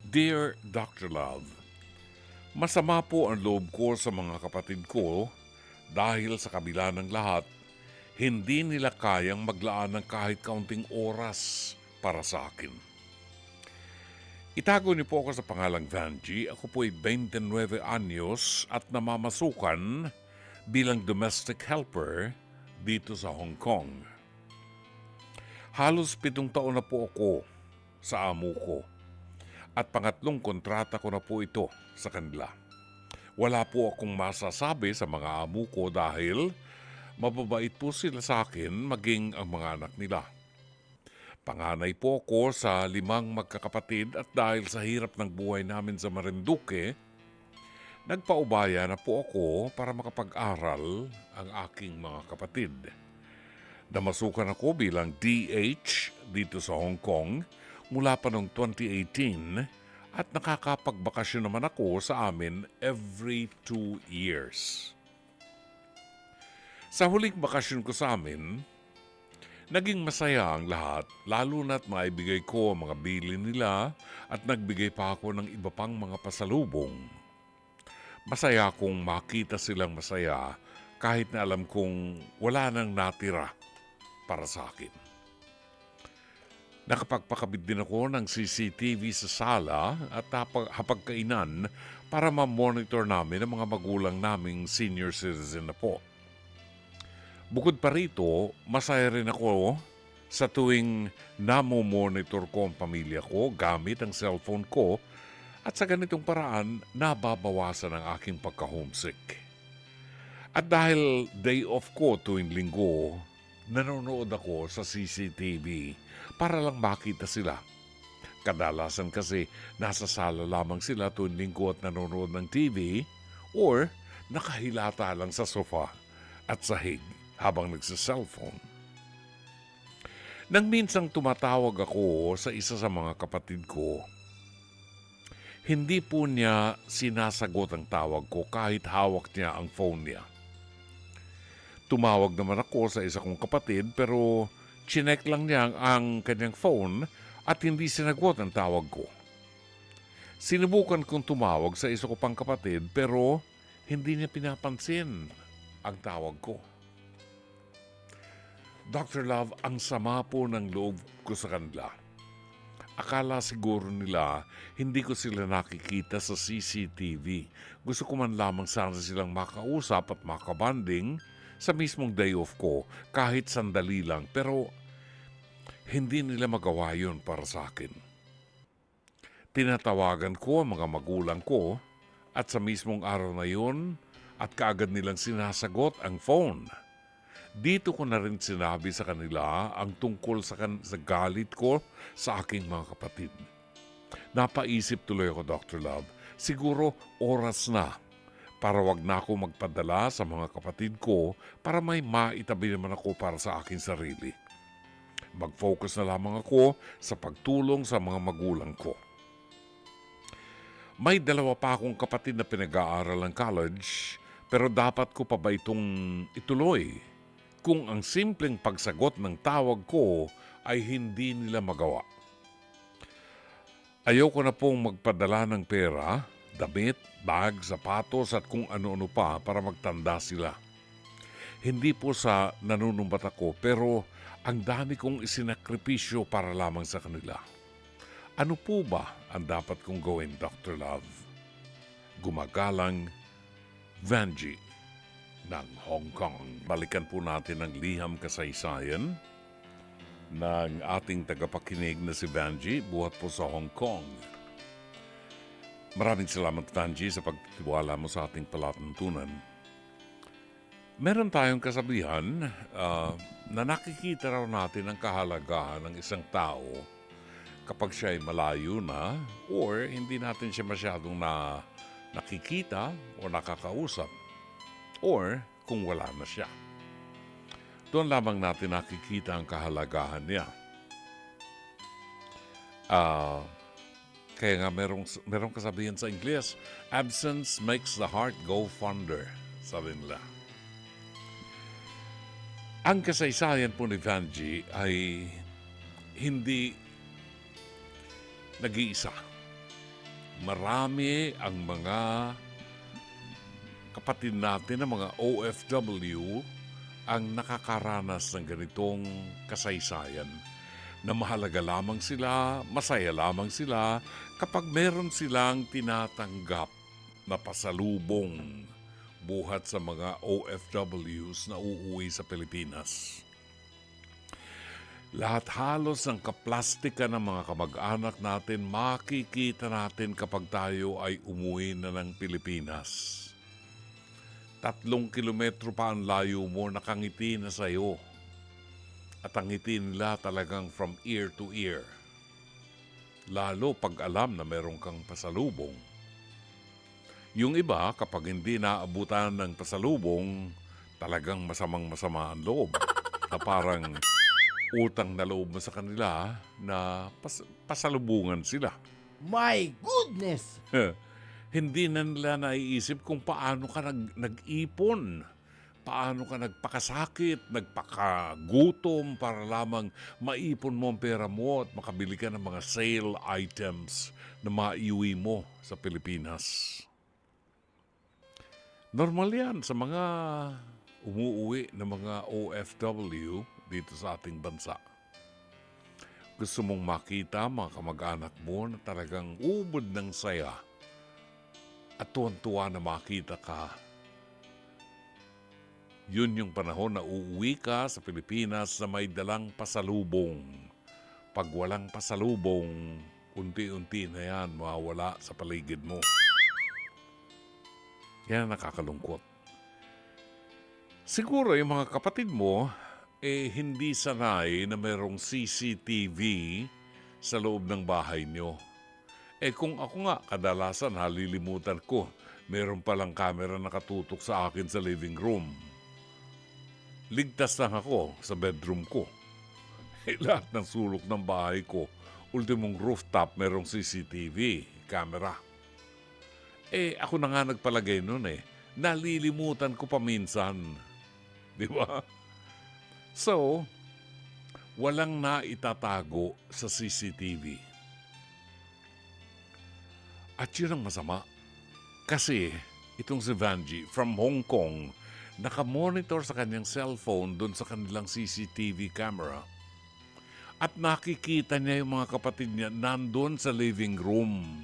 Dear Dr. Love, masama po ang loob ko sa mga kapatid ko dahil sa kabila ng lahat, hindi nila kayang maglaan ng kahit kaunting oras para sa akin. Itago niyo po ako sa pangalang Vanji. Ako po ay 29 anyos at namamasukan bilang domestic helper dito sa Hong Kong. Halos 7 taon na po ako sa amo ko at pangatlong kontrata ko na po ito sa kanila. Wala po akong masasabi sa mga amo ko dahil mababait po sila sa akin maging ang mga anak nila. Panganay po ako sa 5 magkakapatid at dahil sa hirap ng buhay namin sa Marinduque, nagpaubaya na po ako para makapag-aral ang aking mga kapatid. Namasukan ako bilang DH dito sa Hong Kong mula pa noong 2018 at nakakapagbakasyon naman ako sa amin every 2 years. Sa huling bakasyon ko sa amin, naging masaya ang lahat, lalo na't maibigay ko ang mga bilin nila at nagbigay pa ako ng iba pang mga pasalubong. Masaya kong makita silang masaya kahit na alam kong wala nang natira para sa akin. Nakapagpakabit din ako ng CCTV sa sala at hapagkainan para ma-monitor namin ang mga magulang naming senior citizen na po. Bukod pa rito, masaya rin ako sa tuwing namo-monitor ko ang pamilya ko gamit ang cellphone ko at sa ganitong paraan nababawasan ang aking pagka-homesick. At dahil day off ko tuwing linggo, nanonood ako sa CCTV para lang makita sila. Kadalasan kasi nasa sala lamang sila tuwing linggo at nanonood ng TV or nakahilata lang sa sofa at sahig habang nagsa-cellphone. Nang minsang tumatawag ako sa isa sa mga kapatid ko, hindi po niya sinasagot ang tawag ko kahit hawak niya ang phone niya. Tumawag naman ako sa isa kong kapatid pero chinek lang niya ang kanyang phone at hindi sinagot ang tawag ko. Sinubukan kong tumawag sa isa ko pang kapatid pero hindi niya pinapansin ang tawag ko. Dr. Love, ang sama po ng loob ko sa kanila. Akala siguro nila hindi ko sila nakikita sa CCTV. Gusto ko man lamang sana silang makausap at makabanding sa mismong day off ko kahit sandali lang pero hindi nila magawa yun para sa akin. Tinatawagan ko ang mga magulang ko at sa mismong araw na yun at kaagad nilang sinasagot ang phone. Dito ko na rin sinabi sa kanila ang tungkol sa galit ko sa aking mga kapatid. Napaisip tuloy ako, Dr. Love, siguro oras na para wag na ako magpadala sa mga kapatid ko para may maitabi naman ako para sa aking sarili. Mag-focus na lamang ako sa pagtulong sa mga magulang ko. May 2 pa akong kapatid na pinag-aaral ng college pero dapat ko pa ba itong ituloy? Kung ang simpleng pagsagot ng tawag ko ay hindi nila magawa. Ayoko na pong magpadala ng pera, damit, bag, sapatos at kung ano-ano pa para magtanda sila. Hindi po sa nanunumbat ako pero ang dami kong isinakripisyo para lamang sa kanila. Ano po ba ang dapat kong gawin, Dr. Love? Gumagalang, Vanji ng Hong Kong. Balikan po natin ang liham kasaysayan ng ating tagapakinig na si Vanji, buhat po sa Hong Kong. Maraming salamat, Vanji, sa pagtitiwala mo sa ating palatuntunan. Meron tayong kasabihan na nakikita raw natin ang kahalagahan ng isang tao kapag siya ay malayo na or hindi natin siya masyadong nakikita o nakakausap. Or kung wala na siya. Doon lamang natin nakikita ang kahalagahan niya. Kaya nga merong kasabihan sa Ingles, absence makes the heart go fonder, sabi nila. Ang kasaysayan po ni Vanji ay hindi nag-iisa. Marami ang mga kapatid natin na mga OFW ang nakakaranas ng ganitong kasaysayan na mahalaga lamang sila, masaya lamang sila kapag meron silang tinatanggap na pasalubong buhat sa mga OFWs na uuwi sa Pilipinas. Lahat halos ng kaplastika ng mga kamag-anak natin makikita natin kapag tayo ay umuwi na ng Pilipinas. 3 kilometro pa ang layo mo, nakangiti na sa'yo. At ang ngiti nila talagang from ear to ear. Lalo pag alam na meron kang pasalubong. Yung iba, kapag hindi naabutan ng pasalubong, talagang masamang-masama ang loob. Na parang utang na loob mo sa kanila na pasalubungan sila. My goodness! Hindi na nila naiisip kung paano ka nag-ipon. Paano ka nagpakasakit, nagpakagutom para lamang maipon mo ang pera mo at makabili ka ng mga sale items na maiuwi mo sa Pilipinas. Normal yan sa mga umuuwi na mga OFW dito sa ating bansa. Gusto mong makita mga kamag-anak mo na talagang ubod ng saya at tuwan-tuwa na makita ka. Yun yung panahon na uuwi ka sa Pilipinas na may dalang pasalubong. Pag walang pasalubong, unti-unti na yan mawawala sa paligid mo. Yan nakakalungkot. Siguro yung mga kapatid mo, hindi sanay na merong CCTV sa loob ng bahay nyo. Kung ako nga, kadalasan halilimutan ko, meron palang camera nakatutok sa akin sa living room. Ligtas lang ako sa bedroom ko. Lahat ng sulok ng bahay ko, ultimong rooftop merong CCTV, camera. Ako na nga nagpalagay nun Nalilimutan ko pa minsan. Di ba? So, walang naitatago sa CCTV. At yun ang masama. Kasi, itong si Vanji from Hong Kong, nakamonitor sa kanyang cellphone doon sa kanilang CCTV camera. At nakikita niya yung mga kapatid niya nandun sa living room.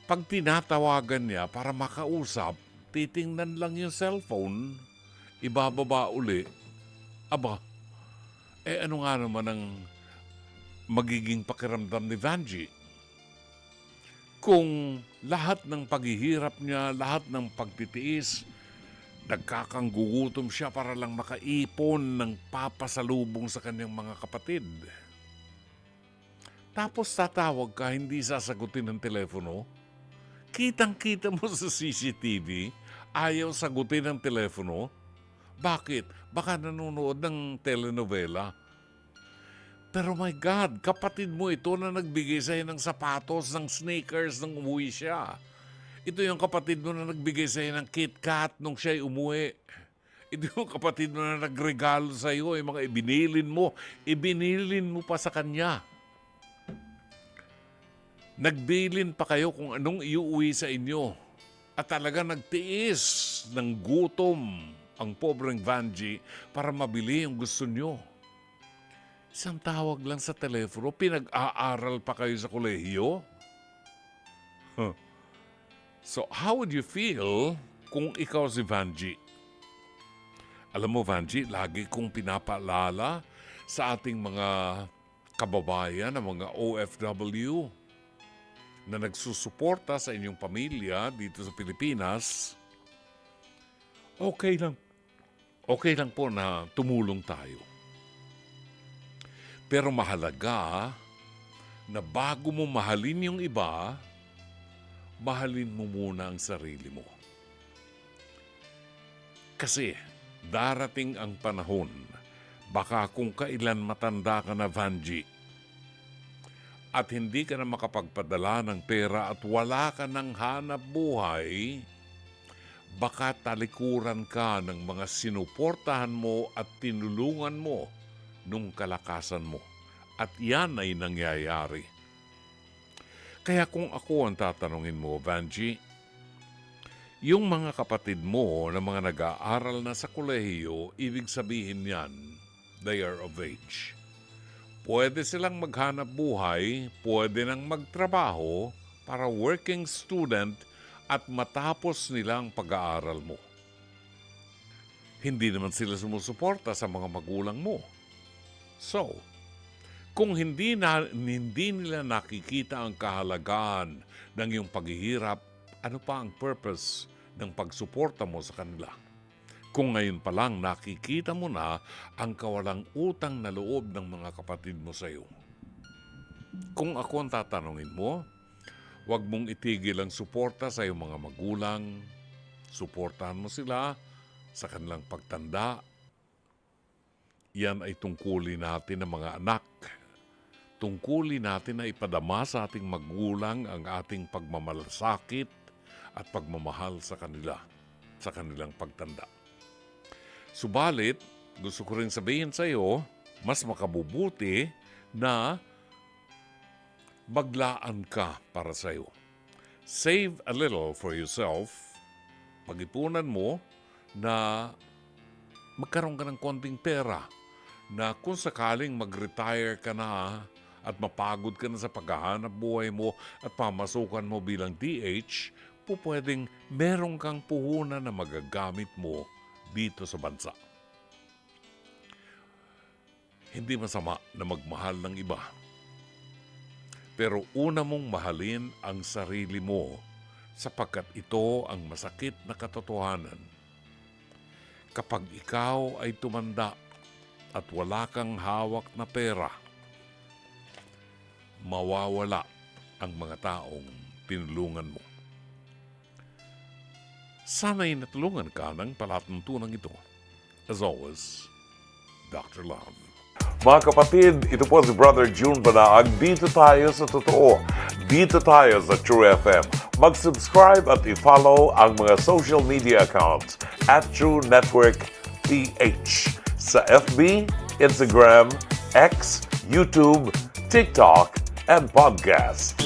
Pag tinatawagan niya para makausap, titingnan lang yung cellphone, ibababa uli. Aba, ano nga naman ang magiging pakiramdam ni Vanji? Kung lahat ng paghihirap niya, lahat ng pagtitiis, nagkakanggugutom siya para lang makaipon ng papasalubong sa kanyang mga kapatid. Tapos tatawag ka, hindi sasagutin ng telepono. Kitang-kita mo sa CCTV, ayaw sagutin ng telepono. Bakit? Baka nanonood ng telenovela. Pero my God, kapatid mo ito na nagbigay sa'yo ng sapatos, ng sneakers nang umuwi siya. Ito yung kapatid mo na nagbigay sa'yo ng KitKat nung siya'y umuwi. Ito yung kapatid mo na nagregalo sa'yo, yung mga ibinilin mo pa sa kanya. Nagbilin pa kayo kung anong iuwi sa inyo. At talaga nagtiis ng gutom ang pobreng Vanji para mabili yung gusto nyo. Isang tawag lang sa telepono, pinag-aaral pa kayo sa kolehiyo? So, how would you feel kung ikaw si Vanji? Alam mo, Vanji, lagi kong pinapaalala sa ating mga kababayan, na mga OFW na nagsusuporta sa inyong pamilya dito sa Pilipinas, okay lang po na tumulong tayo. Pero mahalaga na bago mo mahalin yung iba, mahalin mo muna ang sarili mo. Kasi darating ang panahon, baka kung kailan matanda ka na, Vanji, at hindi ka na makapagpadala ng pera at wala ka ng hanap buhay, baka talikuran ka ng mga sinuportahan mo at tinulungan mo nung kalakasan mo. At yan ay nangyayari. Kaya kung ako ang tatanungin mo, Vanji, yung mga kapatid mo na mga nag-aaral na sa kolehiyo, ibig sabihin yan, they are of age. Pwede silang maghanap buhay, pwede nang magtrabaho para working student at matapos nilang pag-aaral mo. Hindi naman sila sumusuporta sa mga magulang mo. So, kung hindi nila nakikita ang kahalagahan ng iyong paghihirap, ano pa ang purpose ng pagsuporta mo sa kanila? Kung ngayon pa lang nakikita mo na ang kawalang utang na loob ng mga kapatid mo sa iyo. Kung ako ang tatanungin mo, huwag mong itigil ang suporta sa iyong mga magulang. Suportahan mo sila sa kanilang pagtanda. Yan ay tungkulin natin ng mga anak. Tungkulin natin na ipadama sa ating magulang ang ating pagmamalasakit at pagmamahal sa kanila, sa kanilang pagtanda. Subalit, gusto ko rin sabihin sa iyo, mas makabubuti na maglaan ka para sa iyo. Save a little for yourself. Pag-ipunan mo na magkaroon ka ng konting pera na kung sakaling mag-retire ka na at mapagod ka na sa paghahanap buhay mo at pamasukan mo bilang DH, pwedeng meron kang puhunan na magagamit mo dito sa bansa. Hindi masama na magmahal ng iba. Pero una mong mahalin ang sarili mo sapagkat ito ang masakit na katotohanan. Kapag ikaw ay tumanda at wala kang hawak na pera, mawawala ang mga taong tinulungan mo. Sana'y natulungan ka ng palatuntunan ito. As always, Dr. Love. Mga kapatid, ito po si Brother June Banaag. Dito tayo sa totoo. Dito tayo sa True FM. Mag-subscribe at i-follow ang mga social media accounts at True Network PH sa FB, Instagram, X, YouTube, TikTok, and podcast.